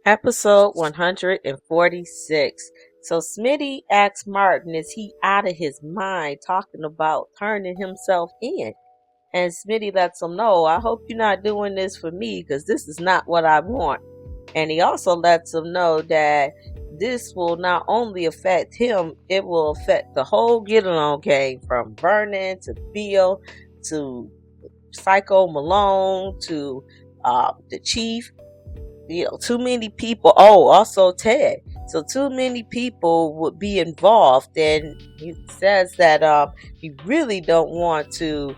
Episode 146. So Smitty asks Martin, is he out of his mind talking about turning himself in? And Smitty lets him know, I hope you're not doing this for me because this is not what I want. And he also lets him know that this will not only affect him, it will affect the whole Get Along gang, from Vernon to Bill to Psycho Malone to the Chief. Too many people. Oh, also Ted. So too many people would be involved, and he says that he really don't want to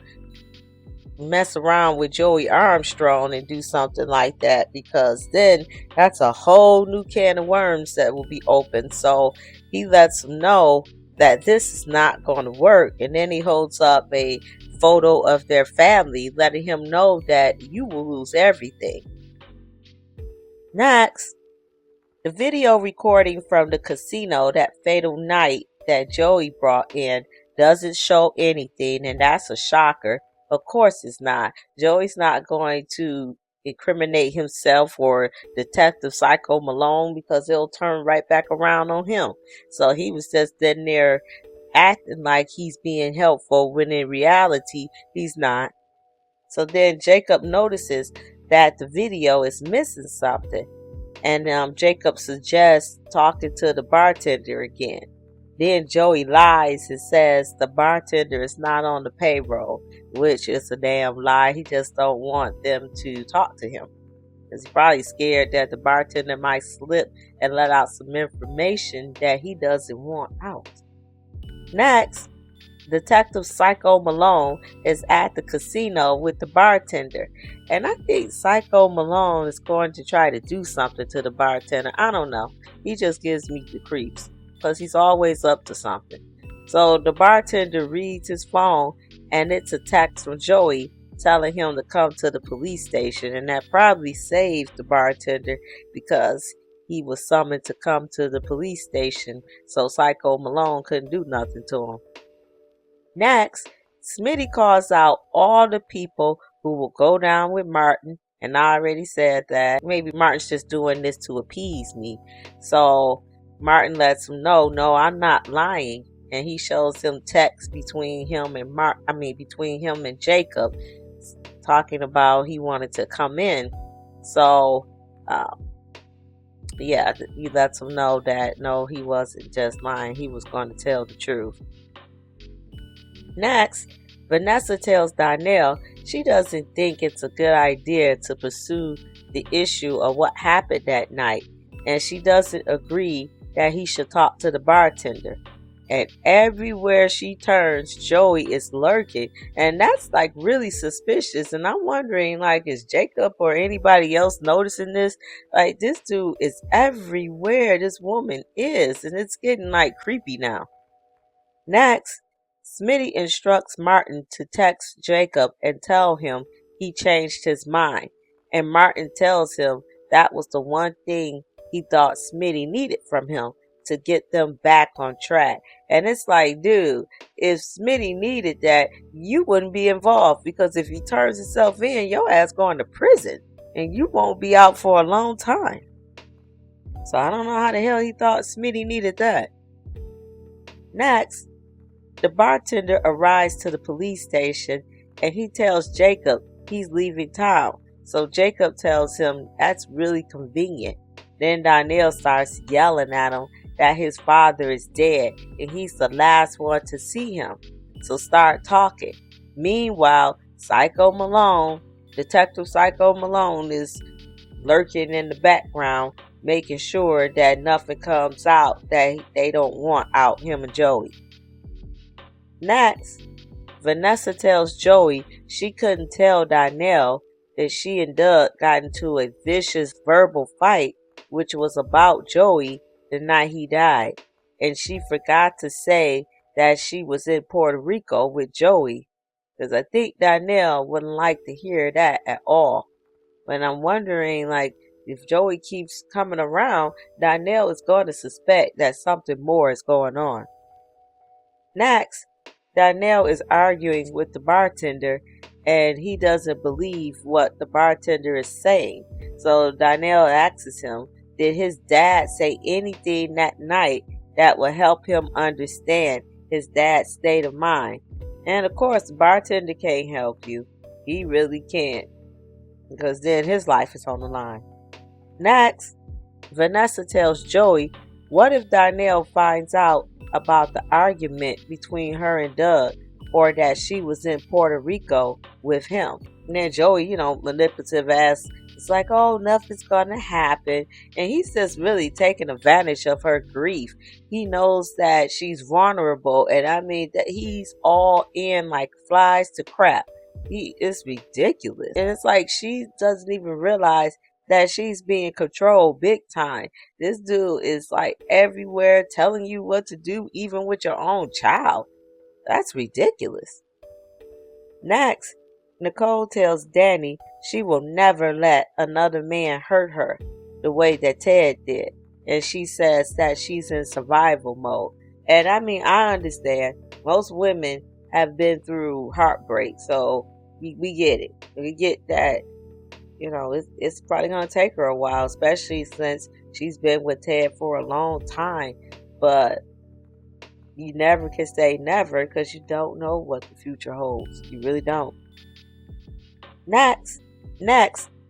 mess around with Joey Armstrong and do something like that, because then that's a whole new can of worms that will be open. So he lets them know that this is not going to work, and then he holds up a photo of their family, letting him know that you will lose everything. Next, the video recording from the casino that fatal night that Joey brought in doesn't show anything, and that's a shocker. Of course it's not. Joey's not going to incriminate himself or Detective Psycho Malone, because it'll turn right back around on him. So he was just in there acting like he's being helpful when in reality he's not. So then Jacob notices that the video is missing something, and Jacob suggests talking to the bartender again. Then Joey lies and says the bartender is not on the payroll, which is a damn lie. He just don't want them to talk to him, because he's probably scared that the bartender might slip and let out some information that he doesn't want out. Next, Detective Psycho Malone is at the casino with the bartender, and I think Psycho Malone is going to try to do something to the bartender. I don't know. He just gives me the creeps, because he's always up to something. So the bartender reads his phone, and it's a text from Joey telling him to come to the police station, and that probably saved the bartender, because he was summoned to come to the police station, so Psycho Malone couldn't do nothing to him. Next, Smitty calls out all the people who will go down with Martin, and I already said that maybe Martin's just doing this to appease me. So Martin lets him know, no, I'm not lying, and he shows him text between him and Jacob, talking about he wanted to come in. So he lets him know that no, he wasn't just lying, he was going to tell the truth. Next, Vanessa tells Donnell she doesn't think it's a good idea to pursue the issue of what happened that night, and she doesn't agree that he should talk to the bartender. And everywhere she turns, Joey is lurking, and that's like really suspicious. And I'm wondering, like, is Jacob or anybody else noticing this? Like, this dude is everywhere this woman is, and it's getting like creepy now. Next, Smitty instructs Martin to text Jacob and tell him he changed his mind, and Martin tells him that was the one thing he thought Smitty needed from him to get them back on track. And it's like, dude, if Smitty needed that, you wouldn't be involved, because if he turns himself in, your ass going to prison, and you won't be out for a long time. So I don't know how the hell he thought Smitty needed that. Next, the bartender arrives to the police station, and he tells Jacob he's leaving town. So Jacob tells him that's really convenient. Then Donnell starts yelling at him that his father is dead, and he's the last one to see him. So start talking. Meanwhile, Detective Psycho Malone is lurking in the background, making sure that nothing comes out that they don't want out, him and Joey. Next, Vanessa tells Joey she couldn't tell Donnell that she and Doug got into a vicious verbal fight, which was about Joey the night he died, and she forgot to say that she was in Puerto Rico with Joey, because I think Donnell wouldn't like to hear that at all. But I'm wondering, like, if Joey keeps coming around, Donnell is going to suspect that something more is going on. Next, Donnell is arguing with the bartender and he doesn't believe what the bartender is saying. So Donnell asks him, did his dad say anything that night that will help him understand his dad's state of mind? And of course, the bartender can't help you. He really can't, because then his life is on the line. Next, Vanessa tells Joey, what if Donnell finds out about the argument between her and Doug, or that she was in Puerto Rico with him? And then Joey, manipulative ass, it's like, oh, nothing's gonna happen. And he's just really taking advantage of her grief. He knows that she's vulnerable, and I mean that he's all in like flies to crap. It's ridiculous. And it's like she doesn't even realize that she's being controlled big time. This dude is like everywhere telling you what to do, even with your own child. That's ridiculous. Next, Nicole tells Danny she will never let another man hurt her the way that Ted did. And she says that she's in survival mode. And I mean, I understand. Most women have been through heartbreak, so we get it. We get that, it's probably going to take her a while, especially since she's been with Ted for a long time. But you never can say never, because you don't know what the future holds. You really don't. Next,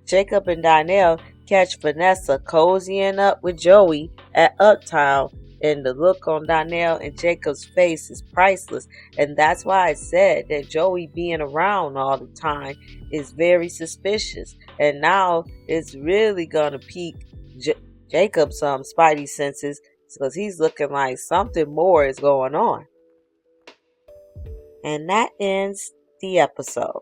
Jacob and Donnell catch Vanessa cozying up with Joey at Uptown, and the look on Donnell and Jacob's face is priceless. And that's why I said that Joey being around all the time is very suspicious. And now it's really gonna pique Jacob's spidey senses, because he's looking like something more is going on. And that ends the episode.